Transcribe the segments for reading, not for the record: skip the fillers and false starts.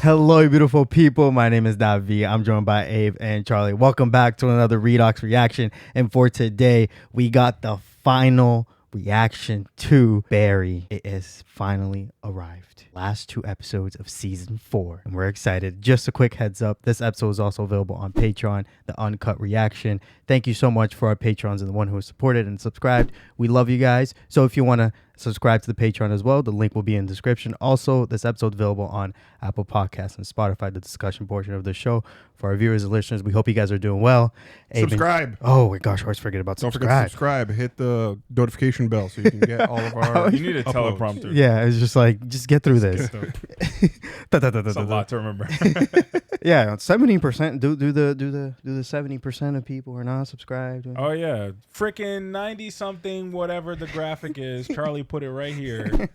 Hello, beautiful people. My name is Davi. I'm joined by Abe and Charlie. Welcome back to another Redox reaction. And for today, we got the final reaction to Barry. It has finally arrived. Last 2 episodes of season 4. And we're excited. Just a quick heads up. This episode is also available on Patreon, the uncut reaction. Thank you so much for our patrons and the one who has supported and subscribed. We love you guys. So if you want to subscribe to the Patreon as well, the link will be in the description. Also, this episode is available on Apple Podcasts and Spotify, the discussion portion of the show. For our viewers and listeners, we hope you guys are doing well. Subscribe. Oh my gosh, I always forget about Don't subscribe. forget to subscribe. Hit the notification bell so you can get all of our. You need a uploads. teleprompter. Yeah, it's just like, just get through this. It's a lot to remember. Yeah, 70%. Do the 70% of people who are not subscribed. Oh yeah, freaking 90 something, whatever the graphic is. Charlie put it right here.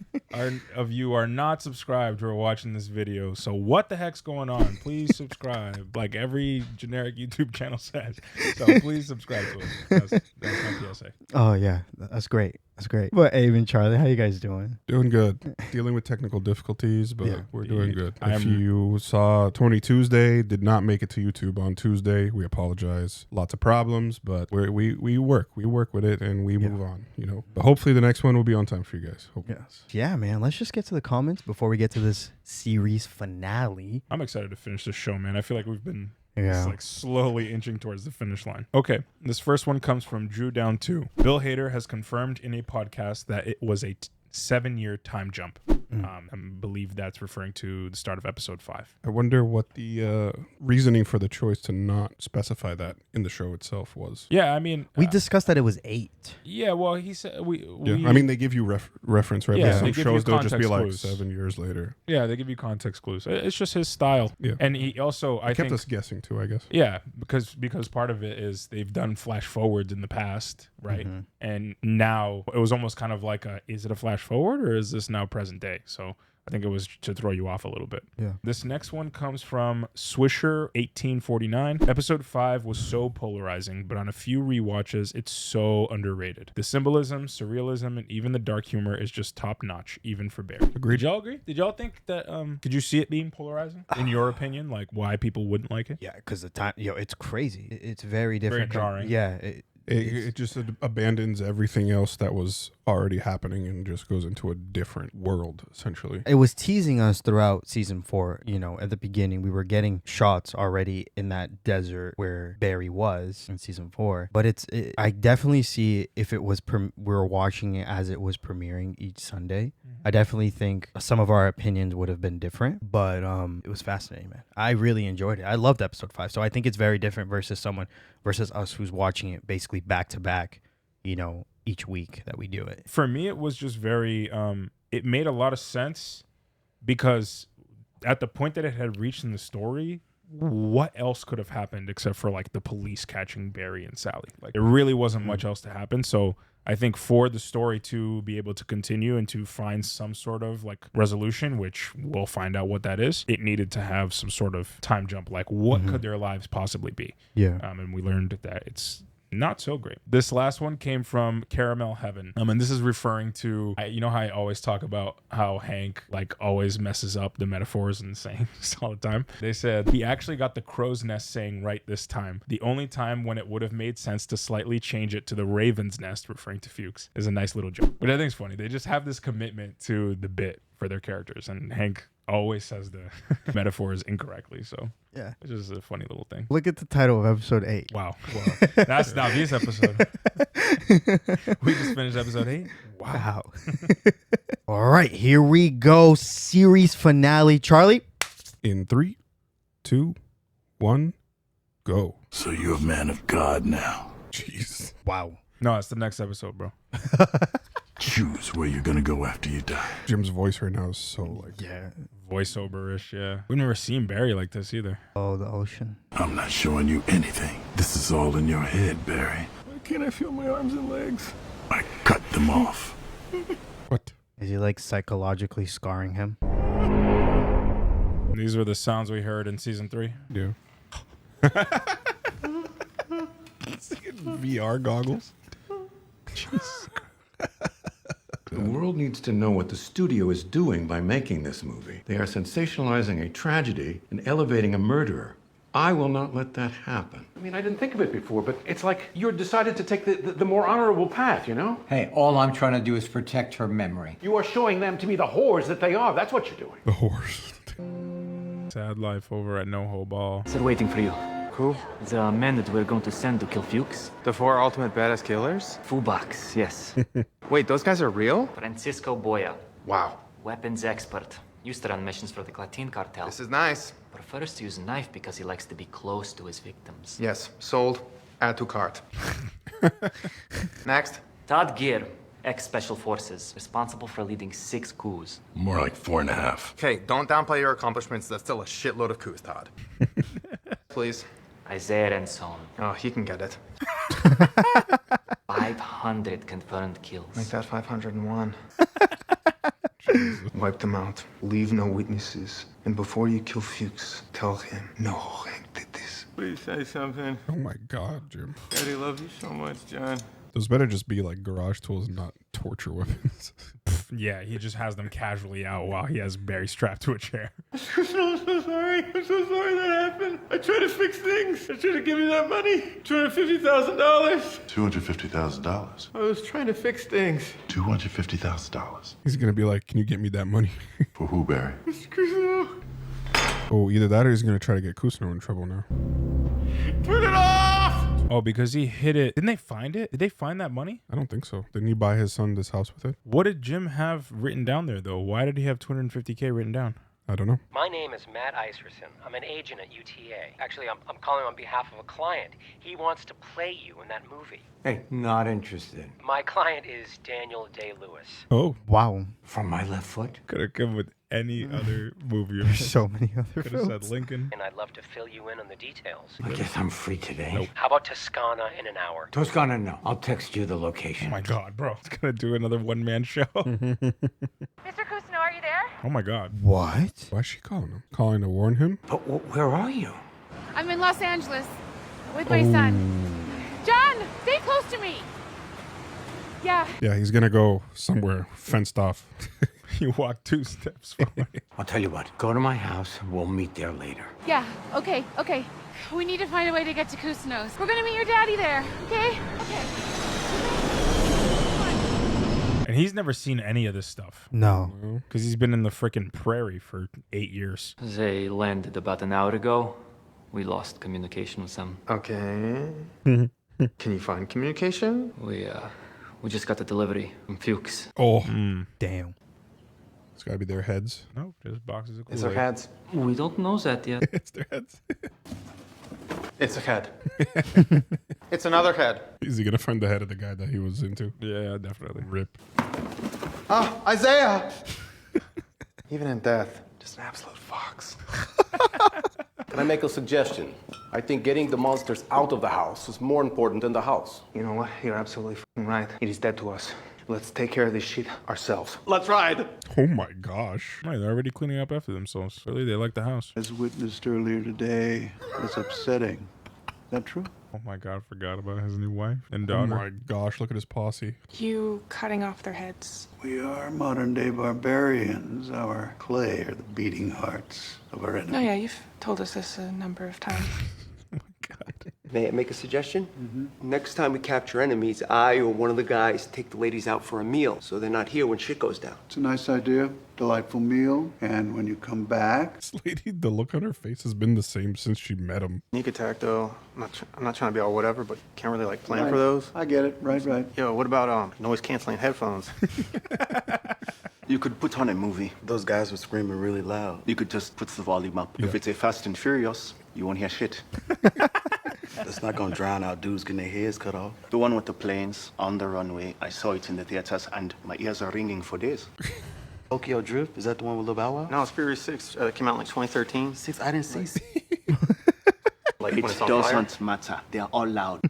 Of you are not subscribed who are watching this video. So what the heck's going on? Please subscribe, like every generic YouTube channel says. So please subscribe to us. That's my PSA. Oh yeah, that's great. That's great. But Abe and Charlie, how you guys doing? Doing good. Dealing with technical difficulties, but Yeah. we're doing good. I If am- you saw Tony Tuesday, did not make it to YouTube on Tuesday, we apologize. Lots of problems, but we work with it and we move on. You know, but hopefully the next one will be on time for you guys. Hope. Yes. Yeah, man. Let's just get to the comments before we get to this series finale. I'm excited to finish this show, man. I feel like we've been Yeah. It's like slowly inching towards the finish line. Okay, this first one comes from Drew Down 2. Bill Hader has confirmed in a podcast that it was a 7-year time jump. I believe that's referring to the start of episode 5. I wonder what the reasoning for the choice to not specify that in the show itself was. Yeah, I mean, We discussed that it was 8. yeah. Well, he said Yeah, I mean they give you reference, right? Yeah, But they some give shows you they'll just be context like clues. 7 years later. yeah, they give you context clues. It's just his style. Yeah. And he also, I Kept think, us guessing too, I guess. yeah, because part of it is they've done flash forwards in the past, right? Mhm. And now it was almost kind of like is it a flash forward or is this now present day? So I think it was to throw you off a little bit. Yeah. This next one comes from Swisher1849. Episode 5 was so polarizing, but on a few rewatches, it's so underrated. The symbolism, surrealism, and even the dark humor is just top notch, even for Bear. Agreed. Did y'all agree? Did y'all think that? Could you see it being polarizing? In your opinion, like why people wouldn't like it? Yeah, because the time, it's crazy. It's very different. jarring. Yeah. It just abandons everything else that was already happening and just goes into a different world, essentially. It was teasing us throughout season 4. You know, at the beginning, we were getting shots already in that desert where Barry was in season 4. But I definitely see if it was, we were watching it as it was premiering each Sunday. I definitely think some of our opinions would have been different, but it was fascinating, man. I really enjoyed it. I loved episode 5. So I think it's very different versus us who's watching it basically back to back, you know, each week that we do it. For me, it was just very, it made a lot of sense because at the point that it had reached in the story, what else could have happened except for like the police catching Barry and Sally? Like there really wasn't much else to happen. So I think for the story to be able to continue and to find some sort of like resolution, which we'll find out what that is, it needed to have some sort of time jump. Like what could their lives possibly be? Yeah. And we learned that it's not so great. This last one came from Caramel Heaven. And this is referring to, you know how I always talk about how Hank like always messes up the metaphors and sayings all the time. They said he actually got the crow's nest saying right this time. The only time when it would have made sense to slightly change it to the raven's nest, referring to Fuchs, is a nice little joke. But I think it's funny. They just have this commitment to the bit for their characters, and Hank always says the metaphors incorrectly. So Yeah. it's just a funny little thing. Look at the title of episode 8. Wow. That's Navi's episode. We just finished episode 8. Wow. All right, here we go. Series finale. Charlie? In 3, 2, 1, go. So you're a man of God now. Jeez. Wow. No, it's the next episode, bro. Choose where you're gonna go after you die. Jim's voice right now is so like. Yeah. Voiceover-ish, yeah. We've never seen Barry like this either. Oh, the ocean. I'm not showing you anything. This is all in your head, Barry. Why can't I feel my arms and legs? I cut them off. What? Is he like psychologically scarring him? These were the sounds we heard in season 3. Yeah. VR goggles. The world needs to know what the studio is doing by making this movie. They are sensationalizing a tragedy and elevating a murderer. I will not let that happen. I mean, I didn't think of it before, but it's like you're decided to take the more honorable path, you know? Hey, all I'm trying to do is protect her memory. You are showing them to be the whores that they are. That's what you're doing. The horse. Sad life over at No Ho Ball. They're waiting for you. Who? The men that we're going to send to kill Fuchs. The 4 ultimate badass killers? Fullbacks, yes. Wait, those guys are real? Francisco Boya, Wow. weapons expert. Used to run missions for the Clatin cartel. This is nice. Prefers to use a knife because he likes to be close to his victims. Yes, sold. Add to cart. Next. Todd Gear, ex-Special Forces, responsible for leading 6 coups. More like 4.5. Okay, don't downplay your accomplishments. That's still a shitload of coups, Todd. Please. Isaiah Renson, Oh, he can get it. 500 confirmed kills. Make that 501. Wipe them out. Leave no witnesses. And before you kill Fuchs, tell him, no, Hank did this. Please say something. Oh my God, Jim. Daddy loves you so much, John. Those better just be like garage tools, not torture weapons. Yeah, he just has them casually out while he has Barry strapped to a chair. I'm so sorry. I'm so sorry that happened. I tried to fix things. I tried to give you that money. $250,000. $250,000. I was trying to fix things. $250,000. He's gonna be like, "Can you get me that money?" For who, Barry? Oh, either that or he's gonna try to get Kusno in trouble now. Turn it off! Oh, because he hid it. Didn't they find it? Did they find that money? I don't think so. Didn't he buy his son this house with it? What did Jim have written down there, though? Why did he have 250K written down? I don't know. My name is Matt Iserson. I'm an agent at UTA. Actually, I'm calling on behalf of a client. He wants to play you in that movie. Hey, not interested. My client is Daniel Day-Lewis. Oh, Wow. From my left foot? Could have come with any other movie. There's so many other Could have said films. Lincoln. And I'd love to fill you in on the details. I guess I'm free today. How about Toscana in an hour? Toscana, no. I'll text you the Oh location. my God, bro. It's gonna do another one-man show. Mr. Kusno, are you there? Oh my God. What? why is she calling him? Calling to warn him? But where are you? I'm in Los Angeles with my son. John, stay close to me. Yeah. Yeah, he's gonna go somewhere fenced off. You walk 2 steps away. I'll tell you what. Go to my house. We'll meet there later. Yeah. Okay. We need to find a way to get to Kusno's. We're gonna meet your daddy there. Okay? Okay. And he's never seen any of this stuff. No. Because he's been in the frickin' prairie for 8 years. They landed about an hour ago. We lost communication with them. Okay. Can you find communication? We just got the delivery from Fuchs. Oh, Damn. it's gotta be their heads. Nope, just boxes of It's their Kool-Aid. heads. We don't know that yet. It's their heads. It's a head. It's another head. Is he gonna find the head of the guy that he was into? Yeah, definitely. Rip. Ah, Isaiah! Even in death, just an absolute fox. Can I make a suggestion? I think getting the monsters out of the house is more important than the house. You know what? You're absolutely f***ing right. It is dead to us. Let's take care of this shit ourselves. Let's ride! Oh my gosh. Right, they're already cleaning up after themselves. Clearly, they like the house. As witnessed earlier today, it's upsetting. Is that true? Oh my God, forgot about his new wife and Oh daughter. my gosh, look at his posse. You cutting off their heads. We are modern day barbarians. Our clay are the beating hearts of our enemies. Oh yeah, you've told us this a number of times. May I make a suggestion? Next time we capture enemies, I or one of the guys take the ladies out for a meal so they're not here when shit goes down. It's a nice idea. Delightful meal. And when you come back, This lady, the look on her face has been the same since she met him. Sneak attack, though. I'm not trying to be all whatever, but can't really, plan for those. I get it. Right. Yo, what about noise-canceling headphones? You could put on a movie. Those guys were screaming really loud. You could just put the volume up. If it's a Fast and Furious, you won't hear shit. That's not gonna drown out dudes getting their heads cut off. The one with the planes on the runway, I saw it in the theaters and my ears are ringing for days. Tokyo Drift, is that the one with Lil Bow Wow? No, it's Furious 6. It came out in 2013. 6, I didn't see. Like when It it's on fire? doesn't matter. They are all loud.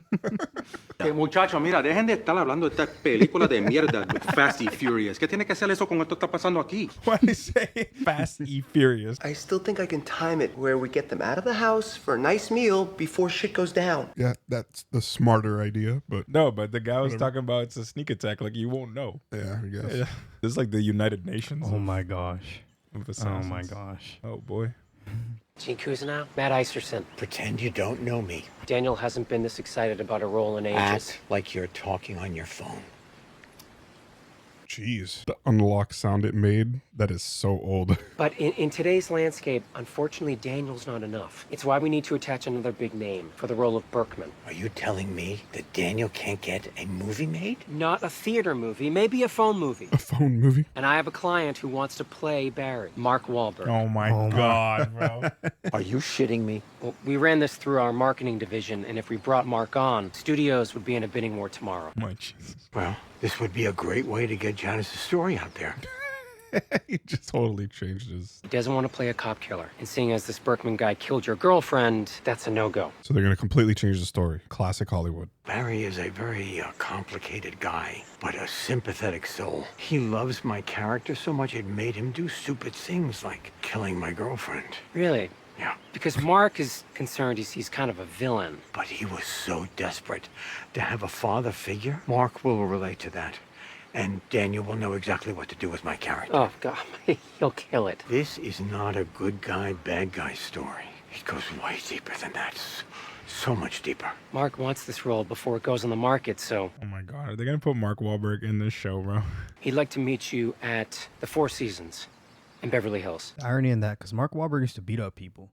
Que muchacho, mira, dejen de estar hablando de esta película de mierda, Fast y Furious. ¿Qué tiene que hacer eso con esto que está pasando aquí? Why do you say Fast y Furious? I still think I can time it where we get them out of the house for a nice meal before shit goes down. Yeah, that's the smarter idea, but No, but the guy was talking about it's a sneak attack. Like, you won't know. yeah, I guess. Yeah. This is like the United Nations. Oh my gosh. Of Oh assassins. my gosh. Oh boy. Gene Kuzenow, Matt Iserson. Pretend you don't know me. Daniel hasn't been this excited about a role in ages. Act like you're talking on your phone. Jeez. The unlock sound it made, that is so old. But in today's landscape, unfortunately, Daniel's not enough. It's why we need to attach another big name for the role of Berkman. Are you telling me that Daniel can't get a movie made? Not a theater movie, maybe a phone movie. A phone movie? And I have a client who wants to play Barry, Mark Wahlberg. Oh my God, bro. Are you shitting me? Well, we ran this through our marketing division, and if we brought Mark on, studios would be in a bidding war tomorrow. My Jesus. Well, this would be a great way to get Janice's story out there. He just totally changed his. He doesn't want to play a cop killer. And seeing as this Berkman guy killed your girlfriend, that's a no-go. So they're going to completely change the story. Classic Hollywood. Barry is a very complicated guy, but a sympathetic soul. He loves my character so much it made him do stupid things like killing my girlfriend. Really? Yeah. Because Mark is concerned he's kind of a villain. But he was so desperate to have a father figure. Mark will relate to that. And Daniel will know exactly what to do with my character. Oh, God, he'll kill it. This is not a good guy, bad guy story. It goes way deeper than that. So much deeper. Mark wants this role before it goes on the market, so... Oh my God. Are they going to put Mark Wahlberg in this show, bro? He'd like to meet you at the Four Seasons in Beverly Hills. The irony in that, because Mark Wahlberg used to beat up people.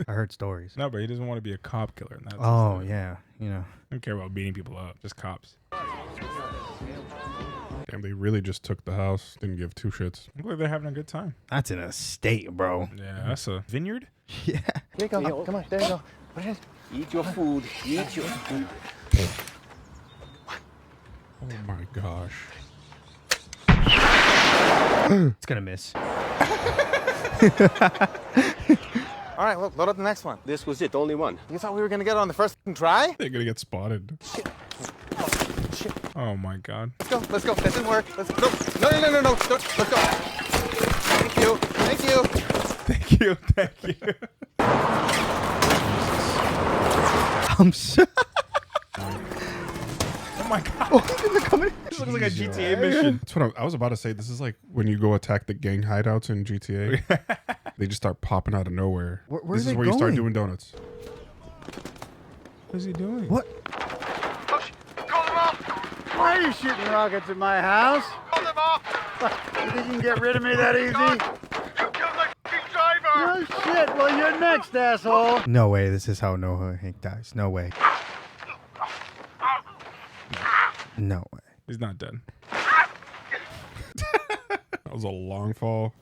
I heard stories. No, but he doesn't want to be a cop killer. And that's Oh, yeah. You know. I don't care about beating people up. Just cops. Damn, they really just took the house. Didn't give two shits. Look like they're having a good time. That's an estate, bro. Yeah, that's a vineyard. Yeah. Here you go. Come on, there you go. Eat your food. Eat your food. Oh my gosh. It's going to miss. All right, well, load up the next one. This was it, only one. You thought we were gonna get it on the first try? They're going to get spotted. Oh my God. Let's go. That didn't work. Let's go. No. Let's go. Thank you. Thank you. Thank you. I'm so... Oh my God. This looks like a GTA mission. That's what I was about to say. This is like when you go attack the gang hideouts in GTA. They just start popping out of nowhere. Where This are is they where you start going? doing donuts. What is he doing? What? Why are you shooting rockets at my house? Call them off! You think you can get rid of me that easy? You killed my driver! No shit, well you're next, asshole! No way. This is how Noah Hank dies. No way. No way. He's not dead. That was a long fall.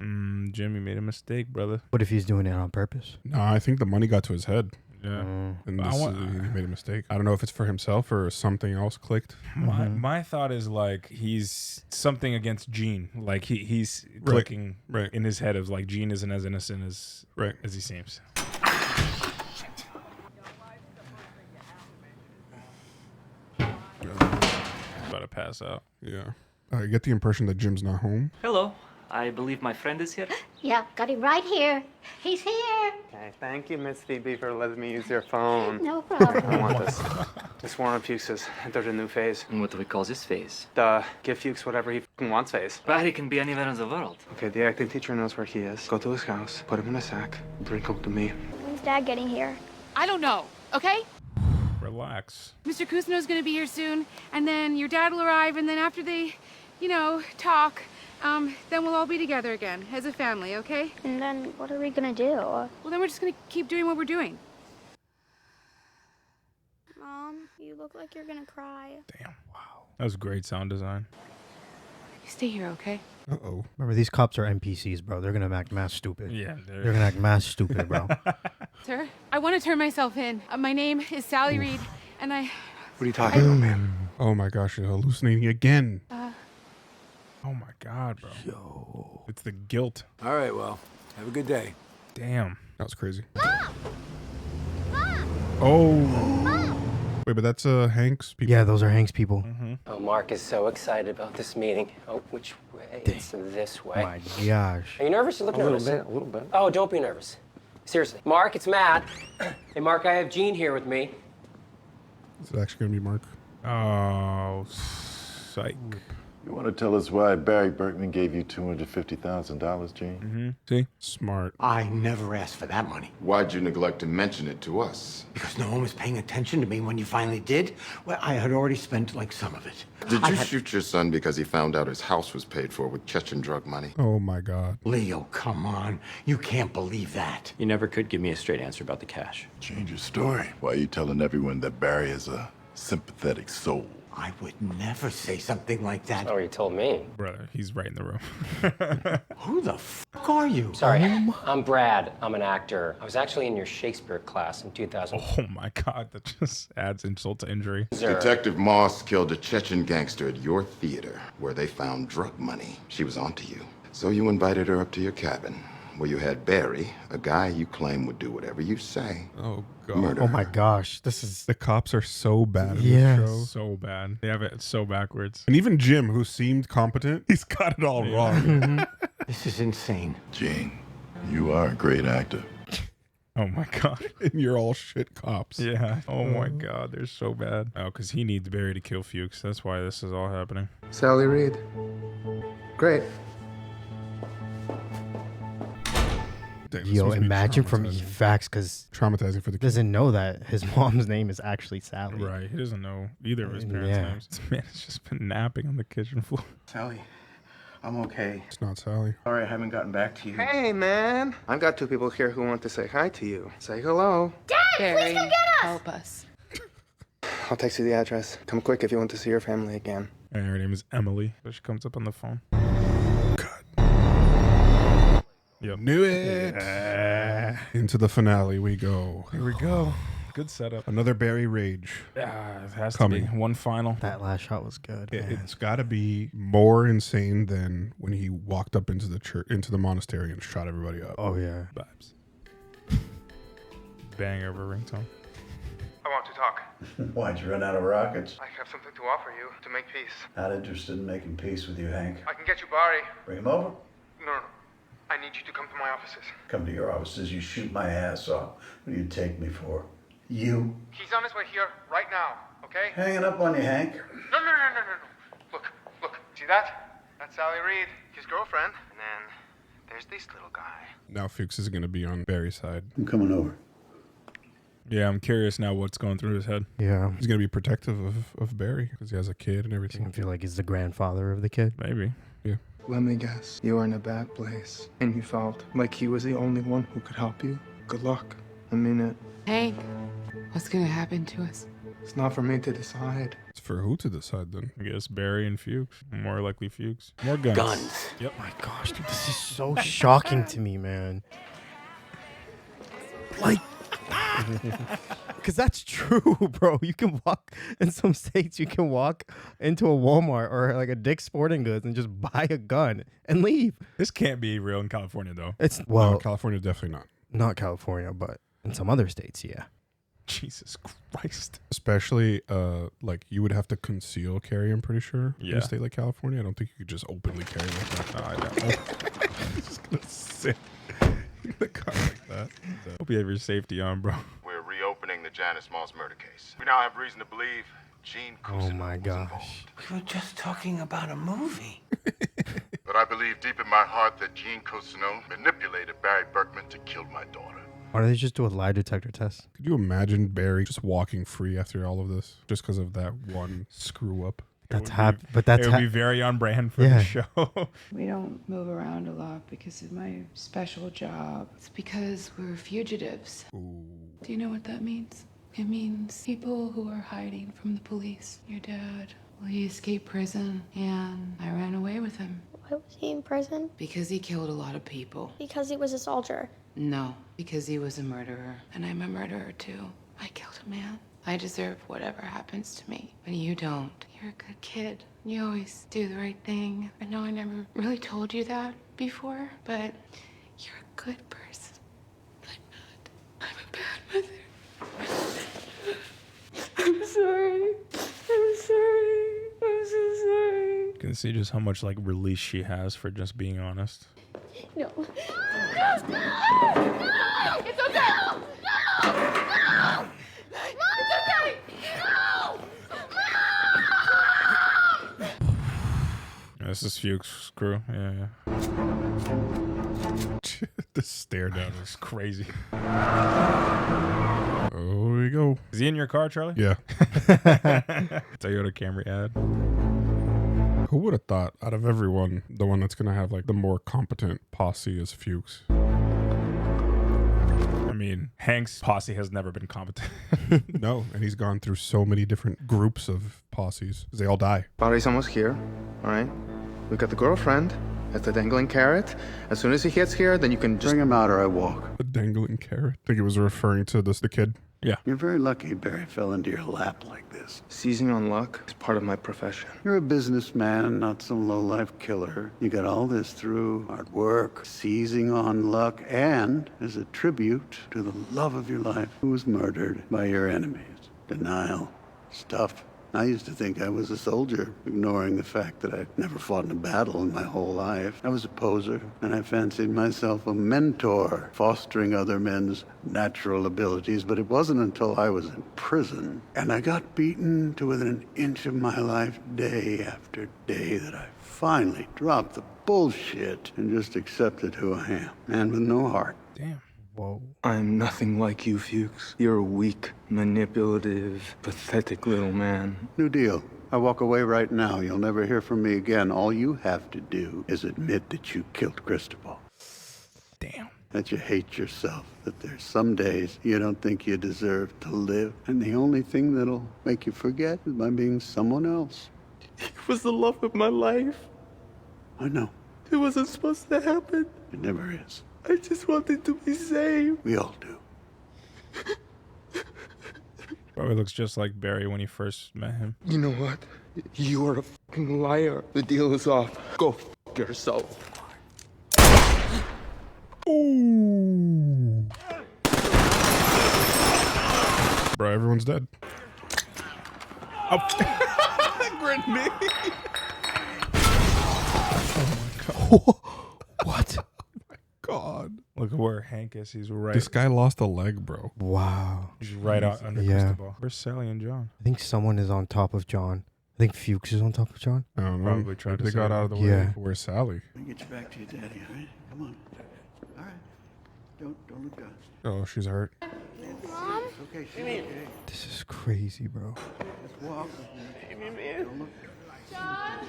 Jimmy made a mistake, brother. What if he's doing it on purpose? No, I think the money got to his head. Yeah. And But he made a mistake. I don't know if it's for himself or something else clicked. My thought is like he's something against Gene. Like he's clicking in his head of like Gene isn't as innocent as he seems. About to pass out. Yeah. I get the impression that Jim's not home. Hello. I believe my friend is here. Yeah, got him right here. He's here. Okay, thank you, Miss Phoebe, for letting me use your phone. No problem. I want this. This Warren Fuchs has entered a new phase. And what do we call this phase? The give Fuchs whatever he f***ing wants phase. Barry can be anywhere in the world. Okay, the acting teacher knows where he is. Go to his house, put him in a sack, bring him to me. When's Dad getting here? I don't know, okay? Relax. Mr. Cousineau's gonna be here soon, and then your dad will arrive, and then after they, talk, then we'll all be together again as a family, okay? And then what are we gonna do? Well, then we're just gonna keep doing what we're doing. Mom, you look like you're gonna cry. Damn, wow. That was great sound design. You stay here, okay? Uh-oh. Remember, these cops are NPCs, bro. They're going to act mass stupid. Yeah, they're going to act mass stupid, bro. Sir, I want to turn myself in. My name is Sally Reed, and I... What are you talking about, man? Oh my gosh, you're hallucinating again. Oh my God, bro. Yo. It's the guilt. All right, well, have a good day. Damn. That was crazy. Mom! Oh. Wait, but that's Hank's people. Yeah, those are Hank's people. Oh, Mark is so excited about this meeting. Oh, which way? It's this way. My gosh. Are you nervous? You look nervous. A little bit. Oh, don't be nervous. Seriously. Mark, it's Matt. Hey, Mark, I have Gene here with me. Is it actually gonna be Mark? Oh, psych. You want to tell us why Barry Berkman gave you $250,000, Gene? See? Smart. I never asked for that money. Why'd you neglect to mention it to us? Because no one was paying attention to me when you finally did. Well, I had already spent like some of it. Did you shoot your son because he found out his house was paid for with Chechen drug money? Oh my God. Leo, come on. You can't believe that. You never could give me a straight answer about the cash. Change your story. Why are you telling everyone that Barry is a sympathetic soul? I would never say something like that. Oh, you told me. Brother, he's right in the room. Who the fuck are you? Sorry, I'm Brad. I'm an actor. I was actually in your Shakespeare class in 2000. Oh my God, that just adds insult to injury. Detective Moss killed a Chechen gangster at your theater where they found drug money. She was onto you. So you invited her up to your cabin where you had Barry, a guy you claim would do whatever you say. Oh God. Murder Oh my gosh. This is. The cops are so bad in Yes. this show. So bad. They have it so backwards. And even Jim, who seemed competent, he's got it all wrong. This is insane. Gene, you are a great actor. Oh my God. And you're all shit cops. Yeah. Oh my God, they're so bad. Oh, because he needs Barry to kill Fuchs. That's why this is all happening. Sally Reed. Great. Damn, this Yo, must be imagine from traumatizing. facts, because Traumatizing for the kid. doesn't know that his mom's name is actually Sally. Right. He doesn't know either of his parents' Yeah. names. This man has just been napping on the kitchen floor. Sally, I'm okay. It's not Sally. Sorry I haven't gotten back to you. Hey, man. I've got two people here who want to say hi to you. Say hello. Dad, please come get us! Help us. I'll text you the address. Come quick if you want to see your family again. And her name is Emily. So she comes up on the phone. Yep. Knew it. Into the finale we go. Here we go. Good setup. Another Barry rage. It has Coming. to be one final. That last shot was good. man. It's got to be more insane than when he walked up into the church, into the monastery, and shot everybody up. Oh yeah. Vibes. Bang over ringtone. I want to talk. Why'd you run out of rockets? I have something to offer you to make peace. Not interested in making peace with you, Hank. I can get you Barry. Bring him over. No. I need you to come to my offices. Come to your offices, you shoot my ass off. What do you take me for? You? He's on his way here right now, okay? Hanging up on you, Hank. No. Look. See that? That's Sally Reed, his girlfriend. And then there's this little guy. Now Fuchs is going to be on Barry's side. I'm coming over. Yeah, I'm curious now what's going through his head. Yeah. He's going to be protective of Barry because he has a kid and I everything. feel like he's the grandfather of the kid. Maybe. Yeah. Let me guess. You were in a bad place, and you felt like he was the only one who could help you. Good luck. I mean it. Hank, what's gonna happen to us? It's not for me to decide. It's for who to decide then? I guess Barry and Fuchs. More likely Fuchs. More guns. Guns. Yep. My gosh, dude, this is so shocking to me, man. Like, because that's true, bro. You can walk in some states. You can walk into a Walmart or like a Dick's Sporting Goods and just buy a gun and leave. This can't be real in California, though. It's No, California definitely not California, but in some other states, yeah. Jesus Christ. Especially, like you would have to conceal carry. I'm pretty sure. In Yeah. a state like California, I don't think you could just openly carry like that. No, I don't. Just gonna sit in the car like that. Hope you have your safety on, bro. We're reopening the Janice Moss murder case. We now have reason to believe Gene Oh Cousineau my was gosh. We were just talking about a movie. But I believe deep in my heart that Gene Cousineau manipulated Barry Berkman to kill my daughter. Why don't they just do a lie detector test? Could you imagine Barry just walking free after all of this, just because of that one screw up? That's but that's It would be very on brand for Yeah. the show. We don't move around a lot because of my special job. It's because we're fugitives. Do you know what that means? It means people who are hiding from the police. Your dad, well, he escaped prison and I ran away with him. Why was he in prison? Because he killed a lot of people. Because he was a soldier. No, because he was a murderer. And I'm a murderer too. I killed a man. I deserve whatever happens to me. But you don't. You're a good kid. You always do the right thing. I know I never really told you that before, but you're a good person. I'm not. I'm a bad mother. I'm so can see just how much like release she has for just being honest. No. No! It's okay! No! No! It's okay! No! This is Fuchs' crew. Yeah. The stare down is crazy. Oh, here we go. Is he in your car, Charlie? Yeah. Toyota Camry ad. Who would have thought, out of everyone, the one that's going to have like the more competent posse is Fuchs? I mean, Hank's posse has never been competent. No, and he's gone through so many different groups of posses. They all die. Barry's almost here, all right? We got the girlfriend. That's the dangling carrot. As soon as he gets here, then you can just... Bring him out or I walk. The dangling carrot? I think it was referring to the kid. Yeah. You're very lucky Barry fell into your lap like this. Seizing on luck is part of my profession. You're a businessman, not some low-life killer. You got all this through hard work, seizing on luck, and as a tribute to the love of your life who was murdered by your enemies. Denial, stuff. I used to think I was a soldier, ignoring the fact that I'd never fought in a battle in my whole life. I was a poser, and I fancied myself a mentor, fostering other men's natural abilities, but it wasn't until I was in prison, and I got beaten to within an inch of my life day after day that I finally dropped the bullshit and just accepted who I am. Man with no heart. Damn. Whoa. I'm nothing like you, Fuchs. You're a weak, manipulative, pathetic little man. New deal. I walk away right now. You'll never hear from me again. All you have to do is admit that you killed Cristobal. Damn. That you hate yourself. That there's some days you don't think you deserve to live. And the only thing that'll make you forget is by being someone else. He was the love of my life. I know. It wasn't supposed to happen. It never is. I just wanted to be saved. We all do. Probably looks just like Barry when he first met him. You know what? You are a fucking liar. The deal is off. Go fuck yourself. Ooh. Bro, everyone's dead. Oh. Grenade. What? God. Look at where Hank is. He's right. This guy lost a leg, bro. Wow. He's right out under Cristobal. Where's Sally and John? I think someone is on top of John. I think Fuchs is on top of John. I don't know. Probably tried to They got save out of the way. Yeah. Where's Sally? Let me get you back to your daddy, all right? Come on. All right. Don't look up. Oh, she's hurt. Mom? Okay, she's okay. This is crazy, bro. Let's walk. Don't look. John?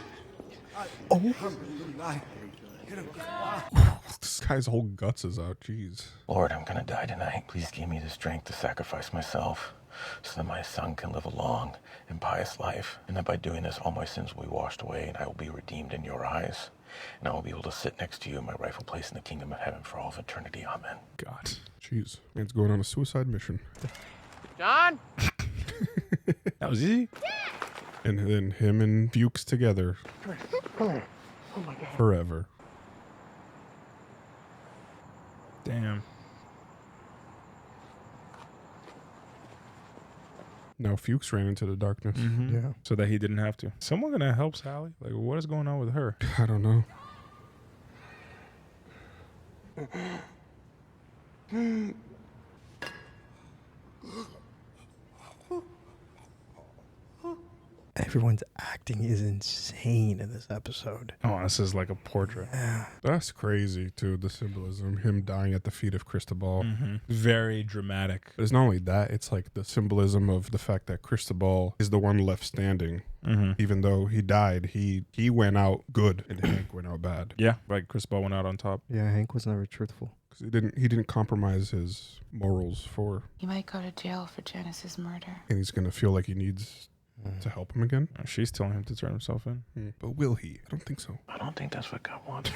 This guy's whole guts is out. Jeez. Lord, I'm gonna die tonight. Please give me the strength to sacrifice myself so that my son can live a long and pious life, and that by doing this all my sins will be washed away and I will be redeemed in your eyes, and I will be able to sit next to you in my rightful place in the kingdom of heaven for all of eternity. Amen. God. Jeez. Man's going on a suicide mission. John? That was easy. And then him and Fuchs together. Oh my God. Forever. Damn. Now Fuchs ran into the darkness. Mm-hmm. Yeah. So that he didn't have to. Someone gonna help Sally? Like, what is going on with her? I don't know. Everyone's acting is insane in this episode. Oh, this is like a portrait. Yeah. That's crazy, too, the symbolism. Him dying at the feet of Cristobal. Mm-hmm. Very dramatic. But it's not only that, it's like the symbolism of the fact that Cristobal is the one left standing. Mm-hmm. Even though he died, he went out good and Hank went out bad. Yeah, like Cristobal went out on top. Yeah, Hank was never truthful. Because he didn't compromise his morals for... He might go to jail for Janice's murder. And he's going to feel like he needs to help him again. She's telling him to turn himself in. But will he? I don't think so. I don't think that's what God wants.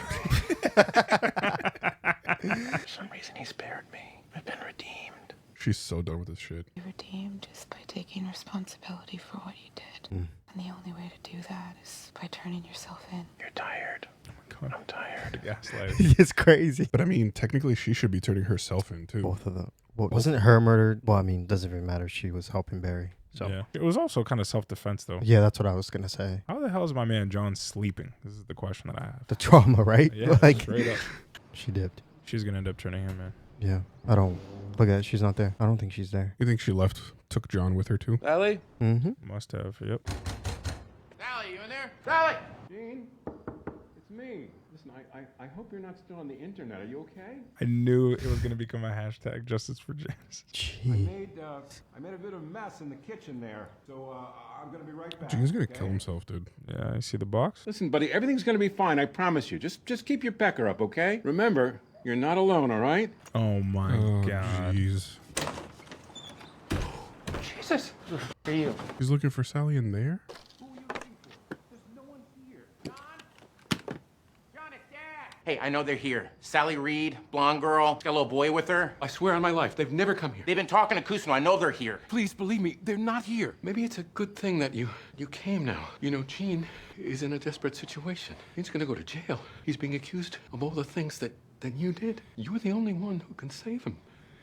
For some reason, he spared me. I've been redeemed. She's so done with this shit. You're redeemed just by taking responsibility for what you did. And the only way to do that is by turning yourself in. You're tired. Oh my God. I'm tired. Gaslighting. It's crazy. But I mean, technically, she should be turning herself in, too. Both of them. Well, wasn't her murder? Well, I mean, doesn't even matter. She was helping Barry. So Yeah. It was also kind of self-defense, though. yeah, that's what I was gonna say. How the hell is my man John sleeping? This is the question that I have. The trauma, right? Yeah, like straight up. she dipped. She's gonna end up turning him in. Yeah, I don't look at it. She's not there. I don't think she's there. You think she left, took John with her too? Sally? Mm-hmm. Must have. Yep. Sally, you in there? Sally! Gene, it's me. Listen, I hope you're not still on the internet. Are you okay? I knew it was gonna become a hashtag justice for James. I made a bit of a mess in the kitchen there, so I'm gonna be right back. Gene's gonna okay? kill himself, dude. Yeah, you see the box? Listen, buddy, everything's gonna be fine. I promise you. Just keep your pecker up, okay? Remember, you're not alone, all right? Oh my god. Jeez. Jesus. Who are you? He's looking for Sally in there? Hey, I know they're here. Sally Reed, blonde girl, got a little boy with her. I swear on my life, they've never come here. They've been talking to Kusno. I know they're here. Please believe me, they're not here. Maybe it's a good thing that you came now. You know, Gene is in a desperate situation. He's gonna go to jail. He's being accused of all the things that you did. You're the only one who can save him,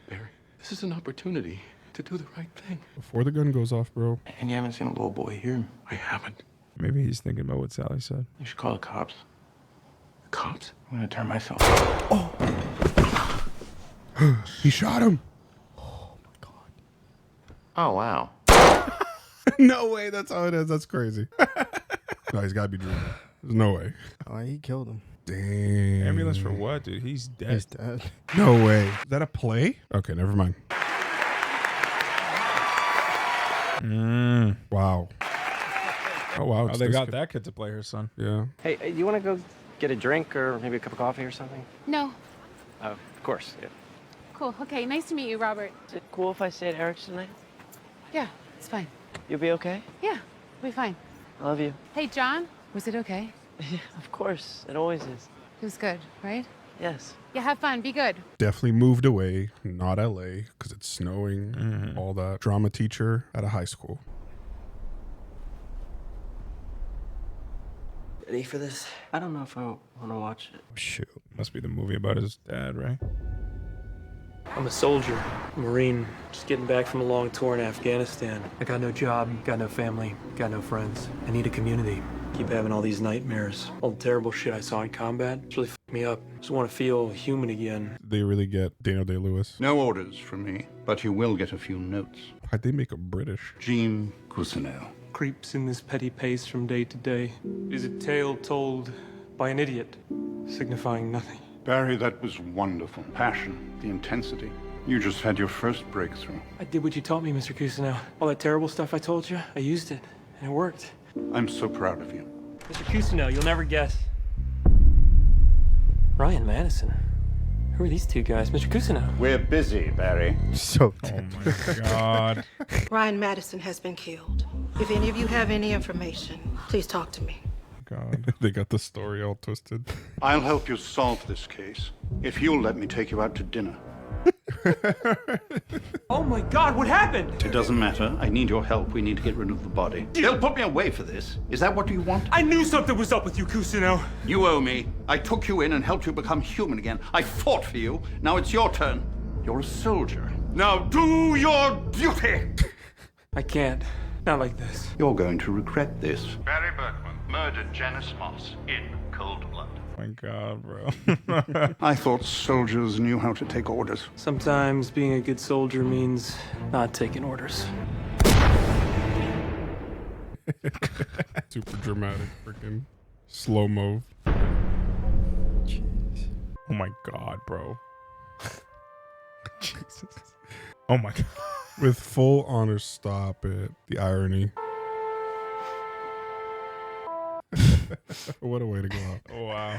Barry. This is an opportunity to do the right thing. Before the gun goes off, bro. And you haven't seen a little boy here? I haven't. Maybe he's thinking about what Sally said. You should call the cops. The cops? I'm gonna turn myself. He shot him. Oh, wow. No way, that's how it is. That's crazy. No, he's gotta be dreaming. There's no way. Oh, he killed him. Damn. Ambulance for what, dude? He's dead. He's dead. No way. Is that a play? Okay, never mind. Wow. Oh, wow. Oh, it's they this got kid. that kid to play her son. Yeah. Hey, you want to go get a drink or maybe a cup of coffee or something? No. Of course. Yeah. Cool. Okay. Nice to meet you, Robert. Is it cool if I stay at Eric's tonight? Yeah, it's fine. You'll be okay? Yeah, we'll be fine. I love you. Hey, John, was it okay? Yeah, of course. It always is. It was good, right? Yes. Yeah, have fun. Be good. Definitely moved away, not LA, because it's snowing, all that. Drama teacher at a high school. Ready for this? I don't know if I want to watch it. Shoot. Must be the movie about his dad, right? I'm a soldier, Marine, just getting back from a long tour in Afghanistan. I got no job, got no family, got no friends. I need a community. Keep having all these nightmares. All the terrible shit I saw in combat. It's really fucked me up. Just want to feel human again. They really get Daniel Day-Lewis. No orders from me, but you will get a few notes. Why'd they make him British? Gene Cousineau. Creeps in this petty pace from day to day. Is a tale told by an idiot, signifying nothing. Barry, that was wonderful. Passion, the intensity. You just had your first breakthrough. I did what you taught me, Mr. Cousineau. All that terrible stuff I told you, I used it, and it worked. I'm so proud of you. Mr. Cousineau, you'll never guess. Ryan Madison. Who are these two guys? Mr. Cousineau. We're busy, Barry. So Oh my god. Ryan Madison has been killed. If any of you have any information, please talk to me. God. They got the story all twisted. I'll help you solve this case if you'll let me take you out to dinner. Oh my god, what happened? It doesn't matter. I need your help. We need to get rid of the body. They'll put me away for this. Is that what you want? I knew something was up with you, Cousineau. You owe me. I took you in and helped you become human again. I fought for you. Now it's your turn. You're a soldier. Now do your duty! I can't. Not like this. You're going to regret this. Barry Berkman murdered Janice Moss in cold blood. Oh my god, bro. I thought soldiers knew how to take orders. Sometimes being a good soldier means not taking orders. Super dramatic, freaking slow-mo. Jeez. Oh my god, bro. Jesus. Oh my god. With full honor, stop it. The irony. What a way to go out. Oh, wow.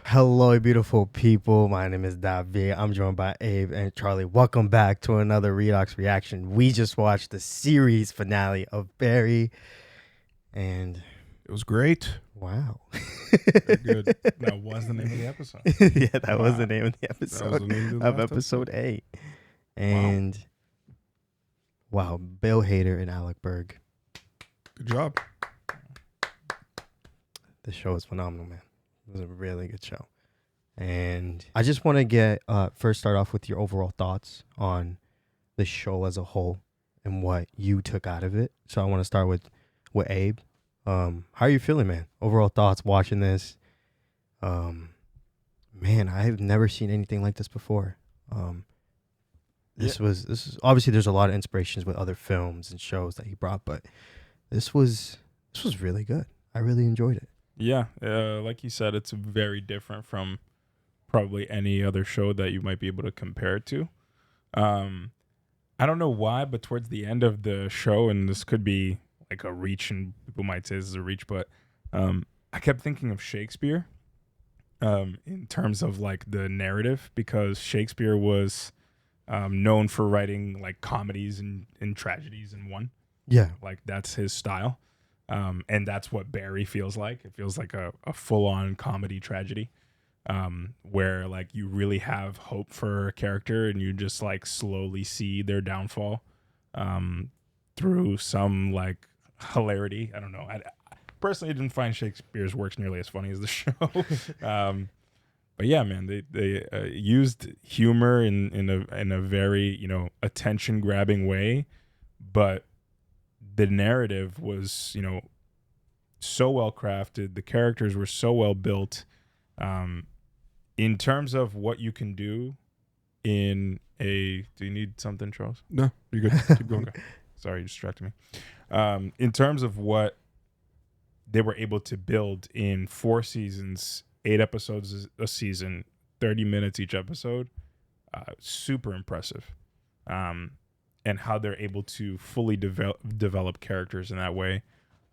Hello, beautiful people. My name is David. I'm joined by Abe and Charlie. Welcome back to another Redox Reaction. We just watched the series finale of Barry, and it was great. Wow. Good. That was the name of the episode. Yeah, that was the name of the episode the name of the of last episode 8. And wow, Bill Hader and Alec Berg. Good job. The show was phenomenal, man. It was a really good show. And I just want to get first start off with your overall thoughts on the show as a whole and what you took out of it. So I want to start with Abe. How are you feeling, man? Overall thoughts watching this? Man, I've never seen anything like this before. This is obviously there's a lot of inspirations with other films and shows that he brought, but this was really good. I really enjoyed it. Yeah, like you said, it's very different from probably any other show that you might be able to compare it to. I don't know why, but towards the end of the show, and this could be like a reach, and people might say this is a reach, but I kept thinking of Shakespeare in terms of like the narrative, because Shakespeare was known for writing like comedies and tragedies in one. Yeah. Like that's his style. And that's what Barry feels like. It feels like a full-on comedy tragedy, where like you really have hope for a character and you just like slowly see their downfall through some like hilarity. I don't know. I personally didn't find Shakespeare's works nearly as funny as the show. But yeah, man, they used humor in a very, you know, attention-grabbing way, but the narrative was, you know, so well crafted. The characters were so well built. In terms of what you can do in a... Do you need something, Charles? No, you're good. Keep going. Okay. Sorry, you distracted me. In terms of what they were able to build in 4 seasons, 8 episodes a season, 30 minutes each episode, super impressive. And how they're able to fully develop characters in that way,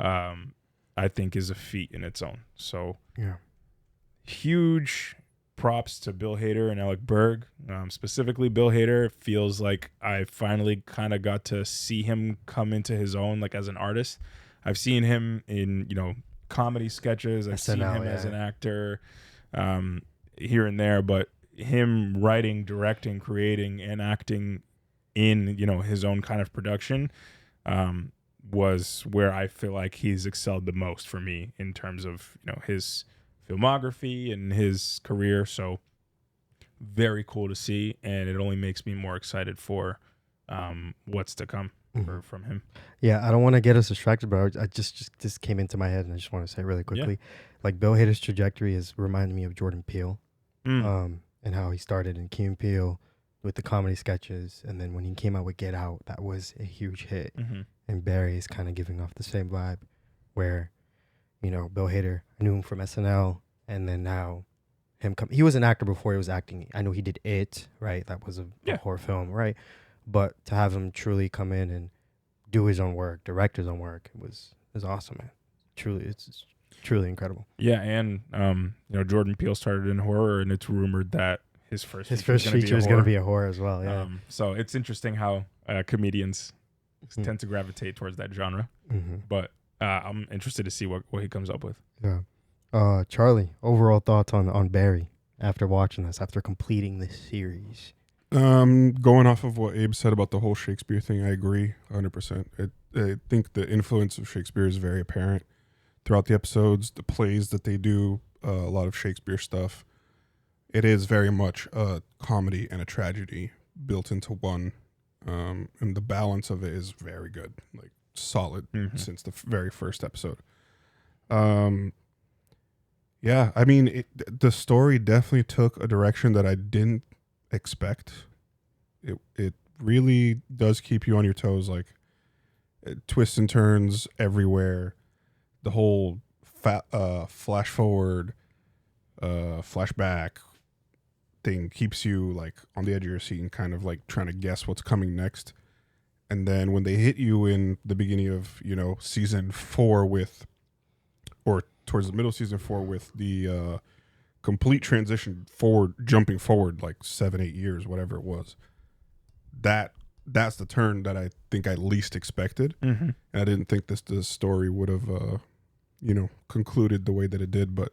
I think is a feat in its own. So yeah, huge props to Bill Hader and Alec Berg. Specifically, Bill Hader feels like I finally kind of got to see him come into his own, like as an artist. I've seen him in, you know, comedy sketches. I've seen him as an actor here and there, but him writing, directing, creating, and acting in, you know, his own kind of production was where I feel like he's excelled the most for me in terms of, you know, his filmography and his career. So very cool to see, and it only makes me more excited for what's to come from him. Yeah, I don't want to get us distracted, but I just came into my head, and I just want to say really quickly, like Bill Hader's trajectory is reminding me of Jordan Peele, and how he started in Key and Peele with the comedy sketches, and then when he came out with Get Out, that was a huge hit. And Barry is kind of giving off the same vibe, where, you know, Bill Hader, I knew him from SNL, and then now he was an actor before he was acting. I know he did It, right? That was a horror film, right? But to have him truly come in and do his own work, direct his own work, it was awesome, man. Truly, it's truly incredible. Yeah, and you know, Jordan Peele started in horror, and it's rumored that his first feature is going to be a horror as well. Yeah. So it's interesting how comedians tend to gravitate towards that genre. But I'm interested to see what he comes up with. Yeah. Charlie, overall thoughts on Barry after watching this, after completing this series? Going off of what Abe said about the whole Shakespeare thing, I agree 100%. I think the influence of Shakespeare is very apparent throughout the episodes, the plays that they do, a lot of Shakespeare stuff. It is very much a comedy and a tragedy built into one, and the balance of it is very good, like solid since the very first episode. Yeah, I mean, the story definitely took a direction that I didn't expect. It really does keep you on your toes, like twists and turns everywhere. The whole flash forward, flashback thing keeps you like on the edge of your seat and kind of like trying to guess what's coming next. And then when they hit you in the beginning of, you know, season 4 or towards the middle of season 4 with the complete transition forward, jumping forward like 7-8 years, whatever it was, that's the turn that I think I least expected. And I didn't think this story would have you know, concluded the way that it did, but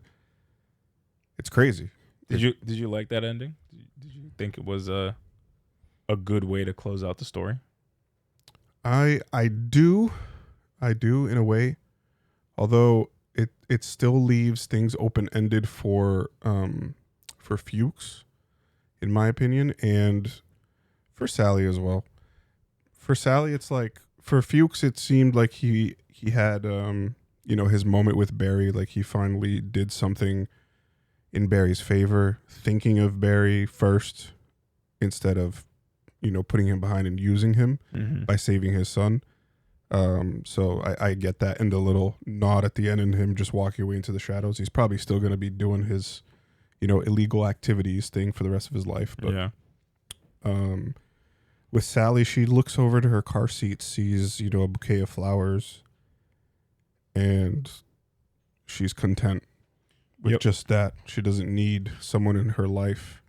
it's crazy. Did you like that ending? Did you think it was a good way to close out the story? I do in a way, although it still leaves things open-ended for Fuchs, in my opinion, and for Sally as well. For Sally, it's like for Fuchs, it seemed like he had his moment with Barry. Like he finally did something in Barry's favor, thinking of Barry first instead of putting him behind and using him by saving his son. So I get that, and the little nod at the end and him just walking away into the shadows. He's probably still going to be doing his illegal activities thing for the rest of his life. But Yeah. With Sally, she looks over to her car seat, sees a bouquet of flowers, and she's content with just that. She doesn't need someone in her life.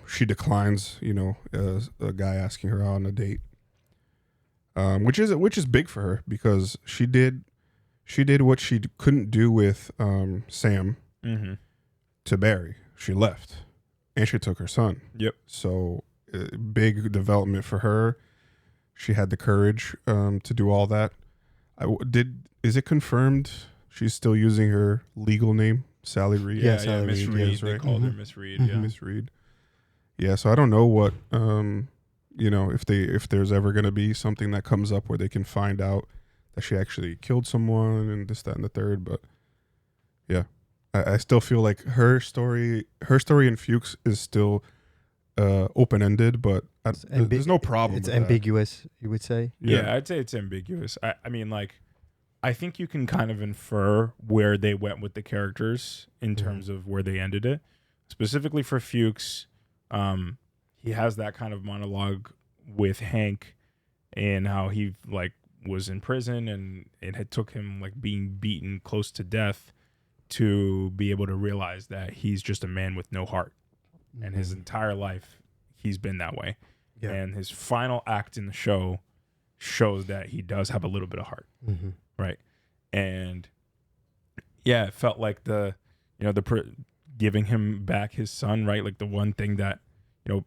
She declines, a guy asking her out on a date, which is big for her because she did what she couldn't do with Sam to Barry. She left, and she took her son. Yep. So big development for her. She had the courage to do all that. Is it confirmed she's still using her legal name, Sally Reed? Yeah, Miss Reed. They called her Miss Reed. Yeah, Miss Reed. Yeah, so I don't know what if there's ever going to be something that comes up where they can find out that she actually killed someone and this, that, and the third. But yeah, I still feel like her story in Fuchs is still open ended, but there's no problem. It's with that. ambiguous, you would say. Yeah, I'd say it's ambiguous. I mean, like, I think you can kind of infer where they went with the characters in terms of where they ended it. Specifically for Fuchs, he has that kind of monologue with Hank and how he like was in prison and it had took him like being beaten close to death to be able to realize that he's just a man with no heart. And his entire life, he's been that way. Yeah. And his final act in the show shows that he does have a little bit of heart. Right. And yeah, it felt like giving him back his son, right? Like the one thing that,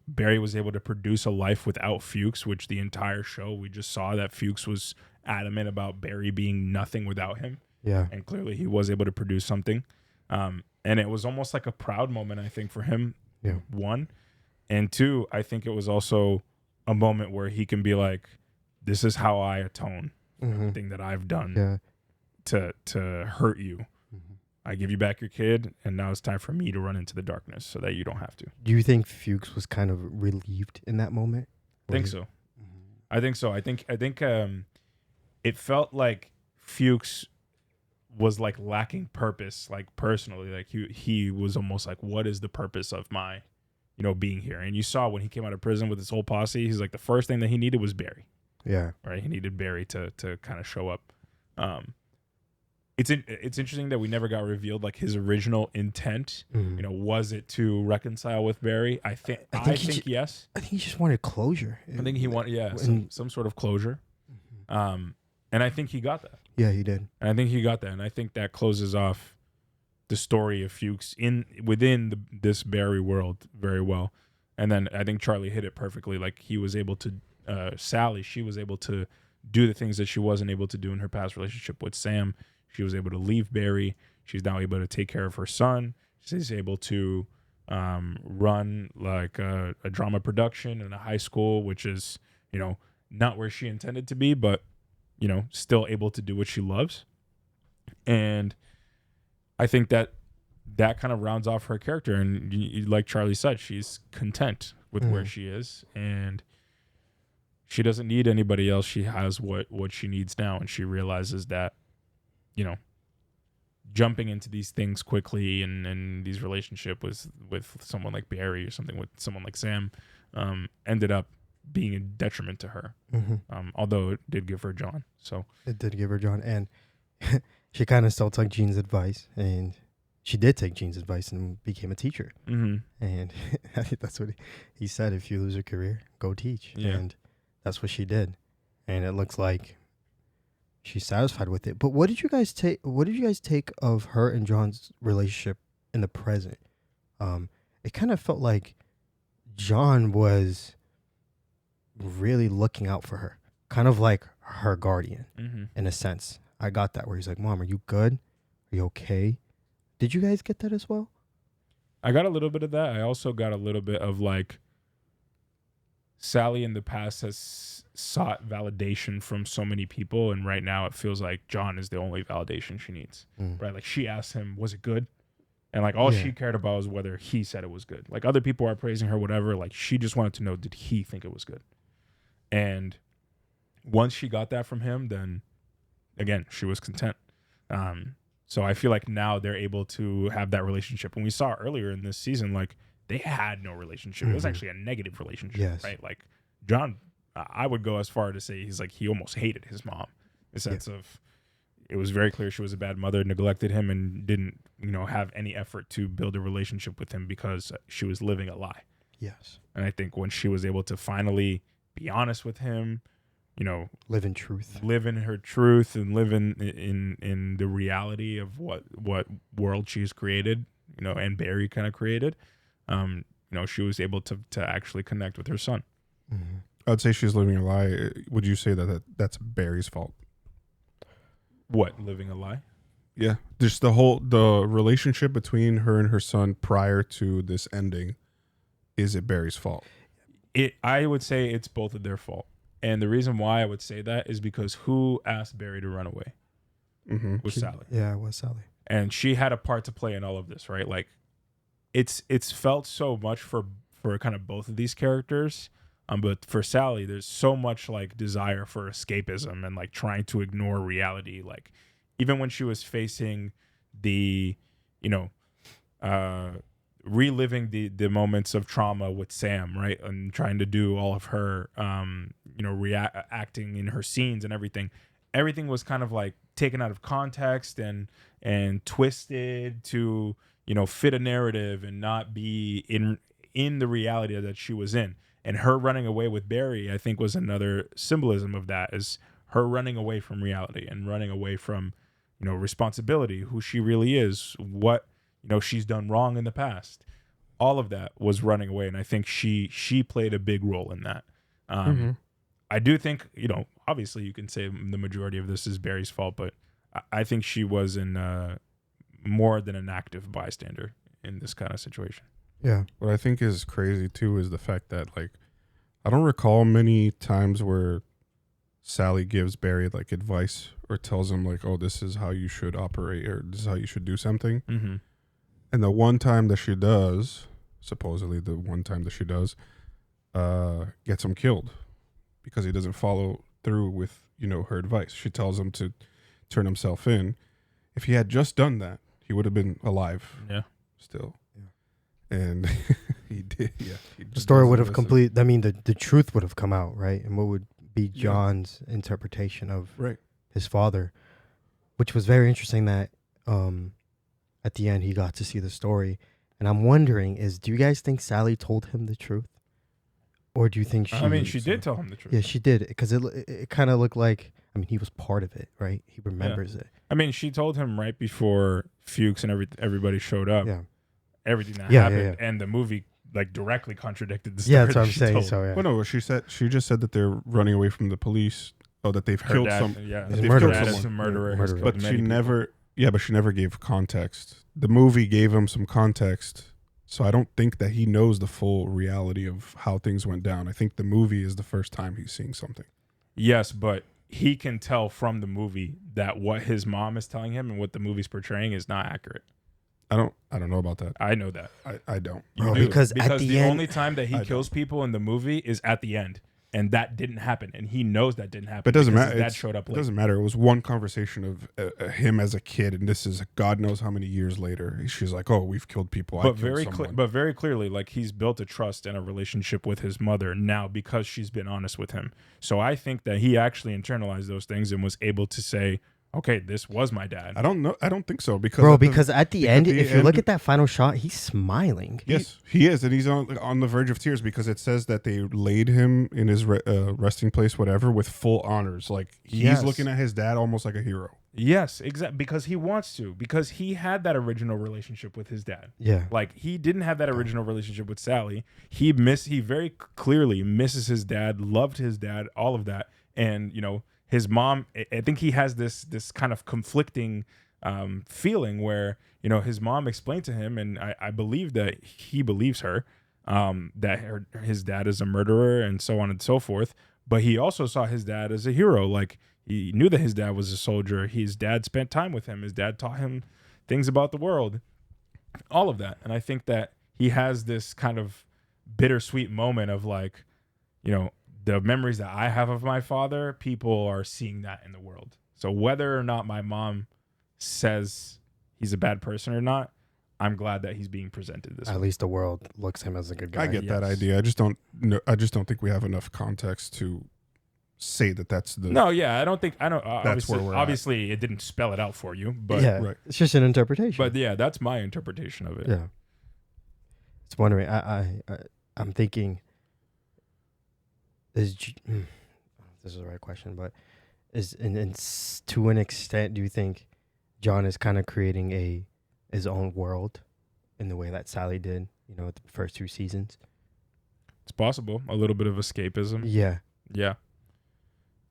Barry was able to produce a life without Fuchs, which the entire show, we just saw that Fuchs was adamant about Barry being nothing without him. Yeah. And clearly he was able to produce something. And it was almost like a proud moment, I think, for him. Yeah. One. And two, I think it was also a moment where he can be like, this is how I atone for everything that I've done to hurt you. I give you back your kid, and now it's time for me to run into the darkness so that you don't have to. Do you think Fuchs was kind of relieved in that moment? I think so. I think so. I think it felt like Fuchs was like lacking purpose, like personally. Like he was almost like, what is the purpose of my, being here? And you saw when he came out of prison with his whole posse, he's like, the first thing that he needed was Barry. Yeah. Right. He needed Barry to kind of show up. It's interesting that we never got revealed like his original intent. Was it to reconcile with Barry? I think yes. I think he just wanted closure. I think he wanted some sort of closure. And I think he got that. Yeah, he did. And I think he got that, and I think that closes off the story of Fuchs within this Barry world very well. And then I think Charlie hit it perfectly. Like he was able to, Sally, she was able to do the things that she wasn't able to do in her past relationship with Sam. She was able to leave Barry. She's now able to take care of her son. She's able to run like a drama production in a high school, which is, not where she intended to be, but, still able to do what she loves. And I think that kind of rounds off her character. And like Charlie said, she's content with where she is. And she doesn't need anybody else. She has what she needs now. And she realizes that, jumping into these things quickly and these relationship with someone like Barry or something with someone like Sam ended up being a detriment to her. Although it did give her John. So it did give her John, and she kind of still took Gene's advice, and she did take Gene's advice and became a teacher. And I think that's what he said: if you lose your career, go teach. Yeah. And that's what she did, and it looks like she's satisfied with it. But what did you guys take? What did you guys take of her and John's relationship in the present? It kind of felt like John was really looking out for her, kind of like her guardian in a sense. I got that where he's like, "Mom, are you good? Are you okay?" Did you guys get that as well? I got a little bit of that. I also got a little bit of like, Sally in the past has sought validation from so many people, and right now it feels like John is the only validation she needs. Right? Like she asked him, was it good? And like all she cared about was whether he said it was good. Like other people are praising her, whatever. Like she just wanted to know, did he think it was good? And once she got that from him, then again, she was content. So I feel like now they're able to have that relationship. And we saw earlier in this season, like they had no relationship. It was actually a negative relationship, right? Like John, I would go as far to say he almost hated his mom in the sense of it was very clear she was a bad mother, neglected him, and didn't, have any effort to build a relationship with him because she was living a lie. Yes. And I think when she was able to finally be honest with him, live in truth, live in her truth, and live in the reality of what world she's created, and Barry kind of created, she was able to actually connect with her son. I'd say she's living a lie. Would you say that that's Barry's fault? What, living a lie? Yeah, just the relationship between her and her son prior to this ending. Is it Barry's fault? I would say it's both of their fault. And the reason why I would say that is because who asked Barry to run away? Was Sally. Yeah, it was Sally. And she had a part to play in all of this, right? Like, it's felt so much for kind of both of these characters. But for Sally, there's so much like desire for escapism and like trying to ignore reality. Like, even when she was facing the, reliving the moments of trauma with Sam, right, and trying to do all of her, acting in her scenes and everything was kind of like taken out of context and twisted to, fit a narrative and not be in the reality that she was in. And her running away with Barry, I think, was another symbolism of that, is her running away from reality and running away from, responsibility, who she really is, what, she's done wrong in the past. All of that was running away. And I think she played a big role in that. I do think, obviously you can say the majority of this is Barry's fault, but I think she was more than an active bystander in this kind of situation. Yeah. What I think is crazy too is the fact that, like, I don't recall many times where Sally gives Barry like advice or tells him like, oh, this is how you should operate, or this is how you should do something. And the one time that she does, supposedly the one time that she does, gets him killed because he doesn't follow through with, her advice. She tells him to turn himself in. If he had just done that, he would have been alive. Yeah. Still. And he did. Yeah. The story would have the truth would have come out, right? And what would be John's interpretation of his father, which was very interesting that at the end he got to see the story. And I'm wondering do you guys think Sally told him the truth? Or do you think she did tell him the truth. Yeah, she did, because it kind of looked like, he was part of it, right? He remembers it. She told him right before Fuchs and everybody showed up. Yeah. Everything that happened, and the movie like directly contradicted the story. Yeah, that's what I'm saying. Told. So yeah. Well, no, she just said that they're running away from the police. Oh, that they've killed dad, some. Yeah, they've killed someone. Is a murderer. But she never. Yeah, but she never gave context. The movie gave him some context, so I don't think that he knows the full reality of how things went down. I think the movie is the first time he's seeing something. Yes, but he can tell from the movie that what his mom is telling him and what the movie's portraying is not accurate. I don't know about that. I know that. I don't. Bro, because at the end, only time that he kills people in the movie is at the end, and that didn't happen, and he knows that didn't happen. But it doesn't matter. That showed up. It doesn't matter. It was one conversation of him as a kid, and this is God knows how many years later. She's like, "Oh, we've killed people." But very clearly, like he's built a trust and a relationship with his mother now because she's been honest with him. So I think that he actually internalized those things and was able to say, okay, this was my dad. I don't know. I don't think so because at the end, if you look at that final shot, he's smiling. Yes, he is, and he's on the verge of tears because it says that they laid him in his resting place, whatever, with full honors. Like he's looking at his dad almost like a hero. Yes, exactly. Because he wants to. Because he had that original relationship with his dad. Yeah. Like he didn't have that original relationship with Sally. He very clearly misses his dad, loved his dad, all of that, and his mom, I think he has this kind of conflicting feeling where, his mom explained to him, and I believe that he believes her, that his dad is a murderer and so on and so forth. But he also saw his dad as a hero. Like, he knew that his dad was a soldier. His dad spent time with him. His dad taught him things about the world, all of that. And I think that he has this kind of bittersweet moment of like, you know, the memories that I have of my father, people are seeing that in the world. So whether or not my mom says he's a bad person or not, I'm glad that he's being presented this way. At least the world looks him as a good guy. I get that idea. I just don't think we have enough context to say that that's the. No, yeah, I don't. That's where we're obviously it didn't spell it out for you, but yeah, right. It's just an interpretation. But yeah, that's my interpretation of it. Yeah. It's wondering. I'm thinking. This is the right question, but to an extent, do you think John is kind of creating his own world in the way that Sally did, you know, the first 2 seasons? It's possible. A little bit of escapism. Yeah. Yeah.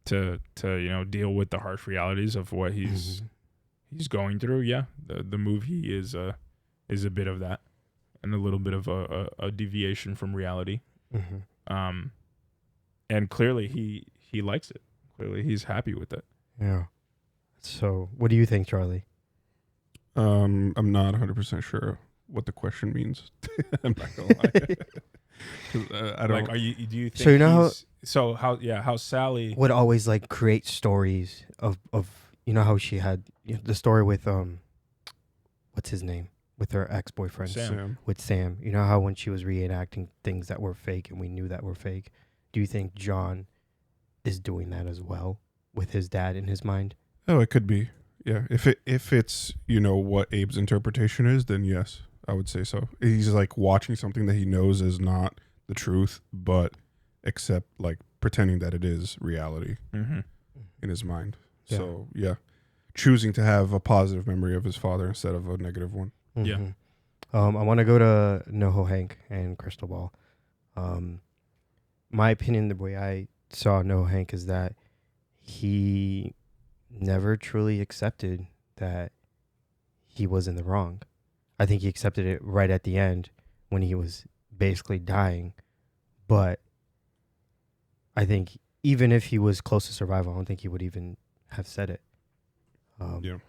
To you know, deal with the harsh realities of what he's going through. Yeah. The movie is a bit of that, and a little bit of a deviation from reality. Mm-hmm. And clearly he likes it. Clearly he's happy with it. Yeah. So what do you think, Charlie? I'm not 100% sure what the question means. I'm not gonna lie. 'Cause, I don't. Like, do you think so? You know how Sally would always like create stories of you know how she had the story with what's his name, with her ex-boyfriend Sam. With Sam. You know how when she was reenacting things that were fake and we knew that were fake. Do you think John is doing that as well with his dad in his mind? Oh, it could be. Yeah. If it's, you know, what Abe's interpretation is, then yes, I would say so. He's like watching something that he knows is not the truth, but except like pretending that it is reality in his mind. Yeah. So yeah, choosing to have a positive memory of his father instead of a negative one. Yeah. I want to go to NoHo Hank and Crystal Ball. My opinion, the way I saw NoHo Hank, is that he never truly accepted that he was in the wrong. I think he accepted it right at the end when he was basically dying. But I think even if he was close to survival, I don't think he would even have said it. Yeah.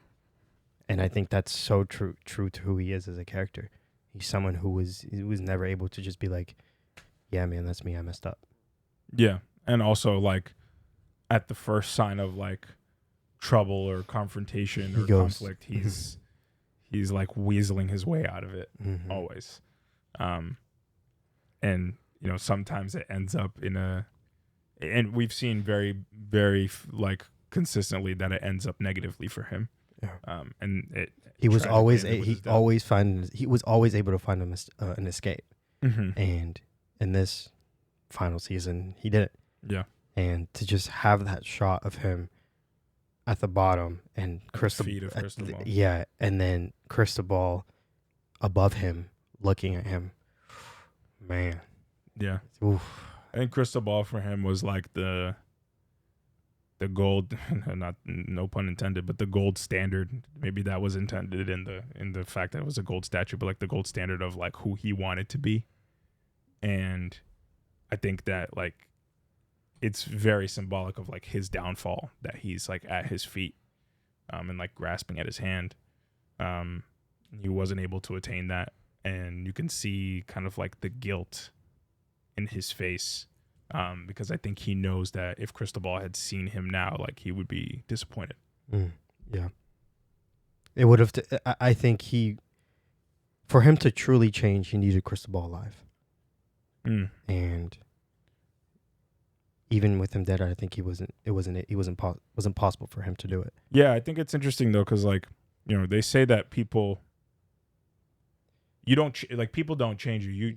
And I think that's so true to who he is as a character. He's someone who was never able to just be like, yeah, man, that's me. I messed up. Yeah. And also, like, at the first sign of like trouble or confrontation or conflict, he's like weaseling his way out of it always. And you know, sometimes it ends up and we've seen very, very like consistently that it ends up negatively for him. Yeah. And he was always able to find an escape. And in this final season, he did it. Yeah. And to just have that shot of him at the bottom and Cristobal, yeah, and then Cristobal above him looking at him, man. Yeah. Oof. I think Cristobal for him was like the gold, not no pun intended, but the gold standard. Maybe that was intended in the fact that it was a gold statue, but like the gold standard of like who he wanted to be. And I think that like it's very symbolic of like his downfall, that he's like at his feet and like grasping at his hand. He wasn't able to attain that, and you can see kind of like the guilt in his face, because I think he knows that if Cristobal had seen him now, like he would be disappointed. Yeah, it would have. I think for him to truly change, he needed Cristobal alive, and even with him dead, I think it wasn't possible for him to do it. Yeah, I think it's interesting though, because like, you know, they say that people. People don't change you. You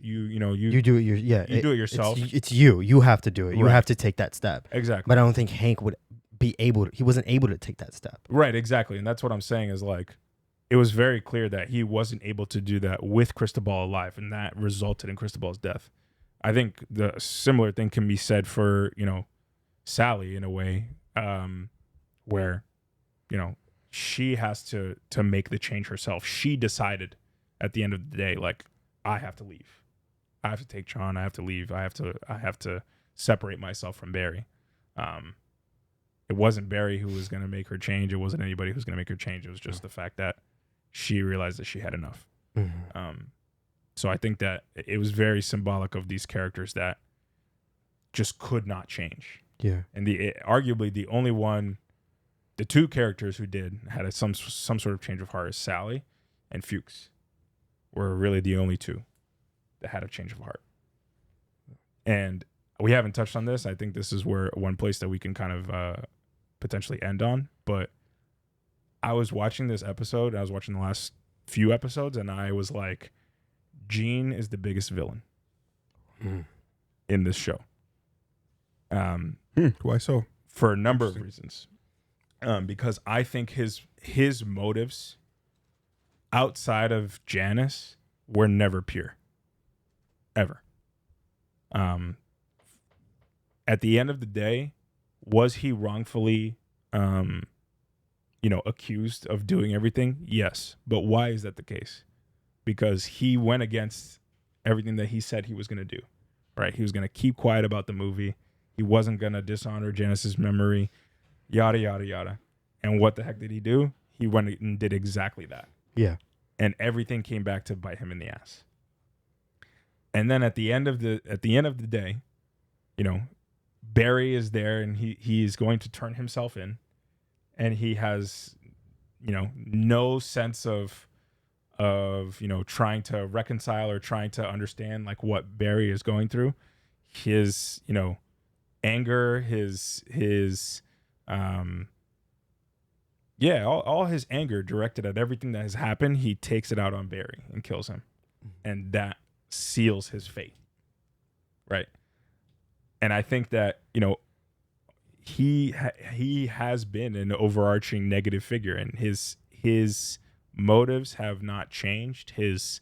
do it. You do it yourself. It's you. You have to do it. You have to take that step. Exactly. But I don't think Hank would be able to. He wasn't able to take that step. Right. Exactly. And that's what I'm saying is like, it was very clear that he wasn't able to do that with Cristobal alive, and that resulted in Cristobal's death. I think the similar thing can be said for, you know, Sally in a way, where, you know, she has to make the change herself. She decided at the end of the day, like, I have to leave. I have to take Tron. I have to leave. I have to separate myself from Barry. It wasn't Barry who was going to make her change. It wasn't anybody who's going to make her change. It was just the fact that she realized that she had enough. So I think that it was very symbolic of these characters that just could not change. Yeah. And arguably the only one, the two characters who had some sort of change of heart is Sally and Fuchs. Were really the only two that had a change of heart. And we haven't touched on this. I think this is where one place that we can kind of potentially end on. But I was watching this episode. I was watching the last few episodes, and I was like, Gene is the biggest villain in this show. Why so? For a number of reasons. Because I think his motives outside of Janice were never pure. Ever. At the end of the day, was he wrongfully accused of doing everything? Yes. But why is that the case? Because he went against everything that he said he was going to do. Right? He was going to keep quiet about the movie. He wasn't going to dishonor Janice's memory. Yada, yada, yada. And what the heck did he do? He went and did exactly that. Yeah. And everything came back to bite him in the ass. And then at the end of the day, Barry is there and he is going to turn himself in, and he has, no sense of trying to reconcile or trying to understand like what Barry is going through. His, anger, all his anger directed at everything that has happened, he takes it out on Barry and kills him. And that seals his fate. Right? And I think that, he has been an overarching negative figure, and his motives have not changed. His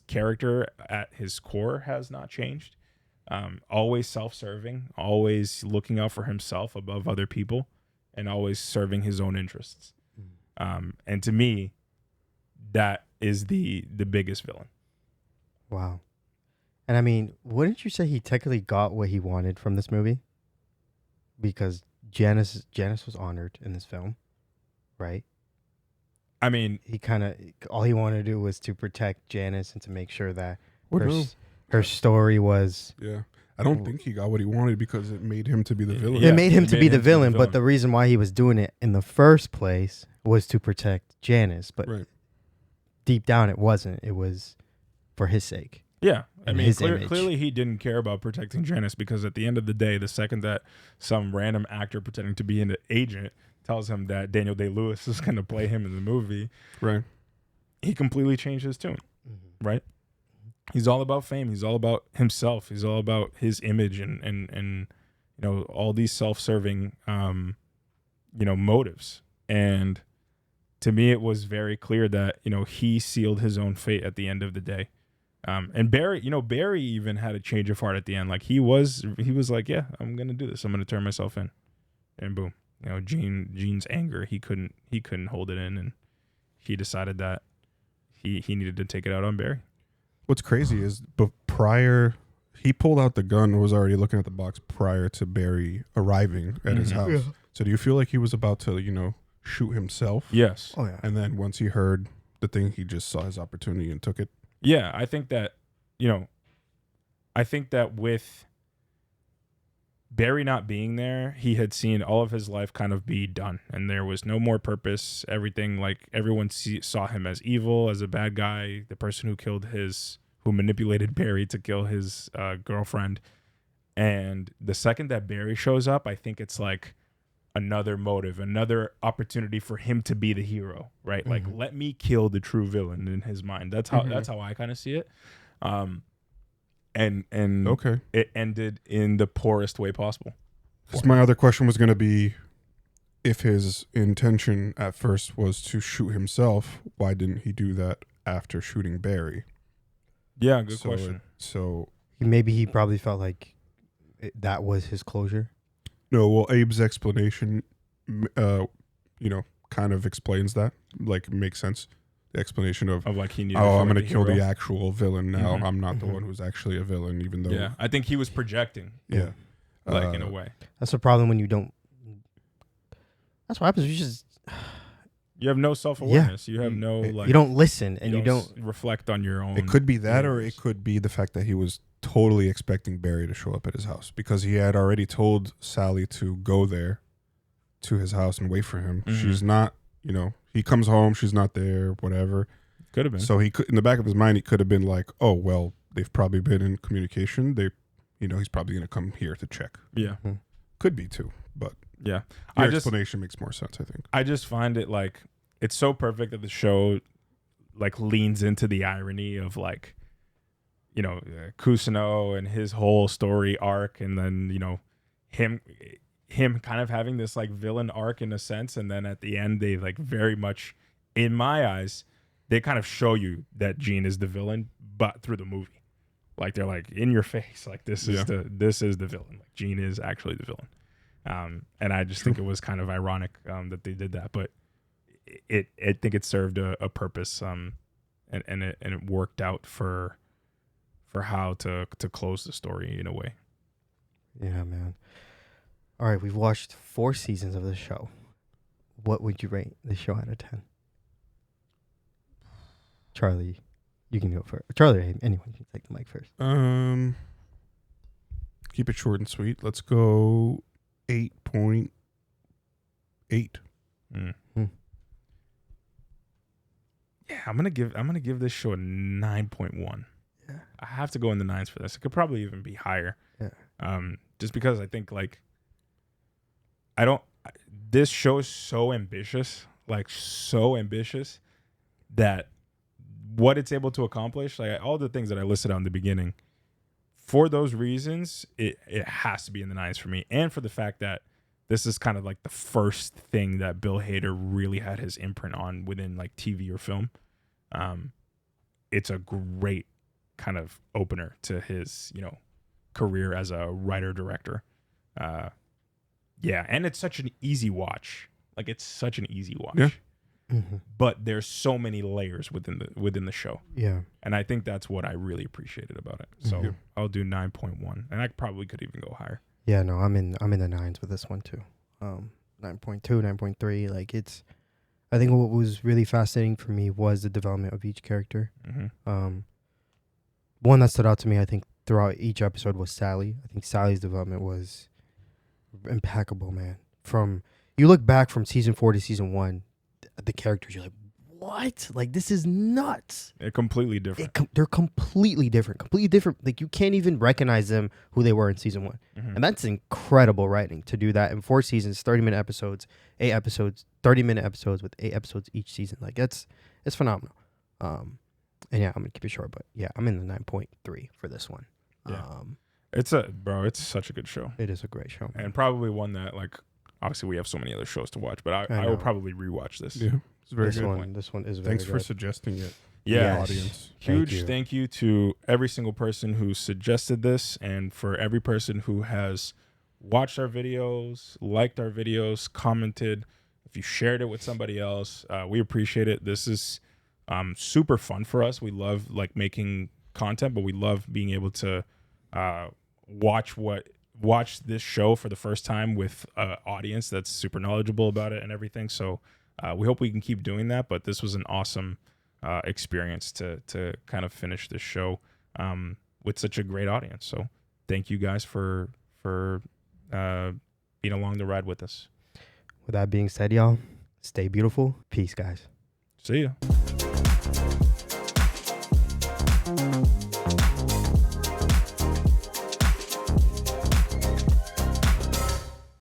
character at his core has not changed. Always self-serving, always looking out for himself above other people, and always serving his own interests. And to me, that is the biggest villain. Wow. And I mean, wouldn't you say he technically got what he wanted from this movie? Because Janice was honored in this film, right? I mean, all he wanted to do was to protect Janice and to make sure that no. her story was. Yeah. I don't think he got what he wanted because it made him to be the villain. It made him to be the villain, but the reason why he was doing it in the first place was to protect Janice. But deep down, it wasn't. It was for his sake. Yeah. I mean, image. Clearly he didn't care about protecting Janice, because at the end of the day, the second that some random actor pretending to be an agent tells him that Daniel Day-Lewis is going to play him in the movie, right, he completely changed his tune, right? He's all about fame. He's all about himself. He's all about his image and all these self-serving, motives. And to me, it was very clear that, he sealed his own fate at the end of the day. And Barry even had a change of heart at the end. Like he was like, yeah, I'm going to do this. I'm going to turn myself in. And boom, Gene's anger, he couldn't hold it in. And he decided that he needed to take it out on Barry. What's crazy is he pulled out the gun and was already looking at the box prior to Barry arriving at his house. Yeah. So do you feel like he was about to, shoot himself? Yes. Oh, yeah. And then once he heard the thing, he just saw his opportunity and took it? Yeah, I think that, with Barry not being there, he had seen all of his life kind of be done, and there was no more purpose. Everything, like everyone saw him as evil, as a bad guy, the person who manipulated Barry to kill his girlfriend. And the second that Barry shows up, I think it's like another motive, another opportunity for him to be the hero, right? Like, let me kill the true villain in his mind. That's how I kind of see it. And okay, it ended in the poorest way possible. Because my other question was going to be, if his intention at first was to shoot himself, why didn't he do that after shooting Barry? Yeah, good question. So maybe he probably felt like that was his closure. No, well, Abe's explanation, kind of explains that. Like, makes sense. explanation of like he knew. Oh, I'm going gonna kill the actual villain now. Mhm. I'm not the one who's actually a villain, even though. Yeah, I think he was projecting. Yeah. Like in a way. That's the problem when you don't. That's what happens. You just. You have no self-awareness. You have no like. You don't listen, and you don't reflect on your own. It could be that, or it could be the fact that he was totally expecting Barry to show up at his house because he had already told Sally to go there to his house and wait for him. Mhm. She's not, he comes home, she's not there, whatever. Could have been. So he could, in the back of his mind, he could have been like, oh, well, they've probably been in communication. He's probably going to come here to check. Yeah. Could be too, but yeah. Your explanation makes more sense, I think. I just find it like, it's so perfect that the show like leans into the irony of like, Kusuno and his whole story arc, and then him kind of having this like villain arc in a sense, and then at the end they like very much, in my eyes, they kind of show you that Gene is the villain, but through the movie, like they're like in your face, like this is the villain, like Gene is actually the villain, and I just think it was kind of ironic that they did that, but I think it served a purpose, and it worked out for how to close the story in a way. Yeah, man. All right, we've watched 4 seasons of the show. What would you rate the show out of 10? Charlie, you can go first. Charlie, anyone can take the mic first. Keep it short and sweet. Let's go 8.8. Yeah, I'm gonna give this show a 9.1. Yeah, I have to go in the 9s for this. It could probably even be higher. Yeah. Just because I think like this show is so ambitious, that what it's able to accomplish, like all the things that I listed out in the beginning, for those reasons, it has to be in the 9s for me, and for the fact that this is kind of like the first thing that Bill Hader really had his imprint on within like TV or film. It's a great kind of opener to his, career as a writer-director. Yeah, and it's such an easy watch. Like it's such an easy watch. Yeah. Mm-hmm. But there's so many layers within the show. Yeah. And I think that's what I really appreciated about it. So I'll do 9.1, and I probably could even go higher. Yeah, no, I'm in the 9s with this one too. 9.2, 9.3. Like I think what was really fascinating for me was the development of each character. Mm-hmm. One that stood out to me, I think, throughout each episode was Sally. I think Sally's development was impeccable, man. From you look back from season 4 to season 1, the characters, you're like, what? Like, this is nuts. They're completely different. They're completely different. Like, you can't even recognize them who they were in season 1. Mm-hmm. And that's incredible writing to do that in 4 seasons, 30-minute episodes, 8 episodes, 30-minute episodes with 8 episodes each season. Like, it's phenomenal. And yeah, I'm going to keep it short, but yeah, I'm in the 9.3 for this one. Yeah. It's such a good show. It is a great show. And probably one that, like, obviously we have so many other shows to watch, but I will probably rewatch this. Yeah, it's very good. This one is very Thanks good. for suggesting it. Yeah, audience. Huge thank you to every single person who suggested this, and for every person who has watched our videos, liked our videos, commented. If you shared it with somebody else, we appreciate it. This is super fun for us. We love like making content, but we love being able to watch this show for the first time with an audience that's super knowledgeable about it and everything. So we hope we can keep doing that. But this was an awesome experience to kind of finish this show with such a great audience. So thank you guys for being along the ride with us. With that being said, y'all, stay beautiful. Peace, guys. See ya.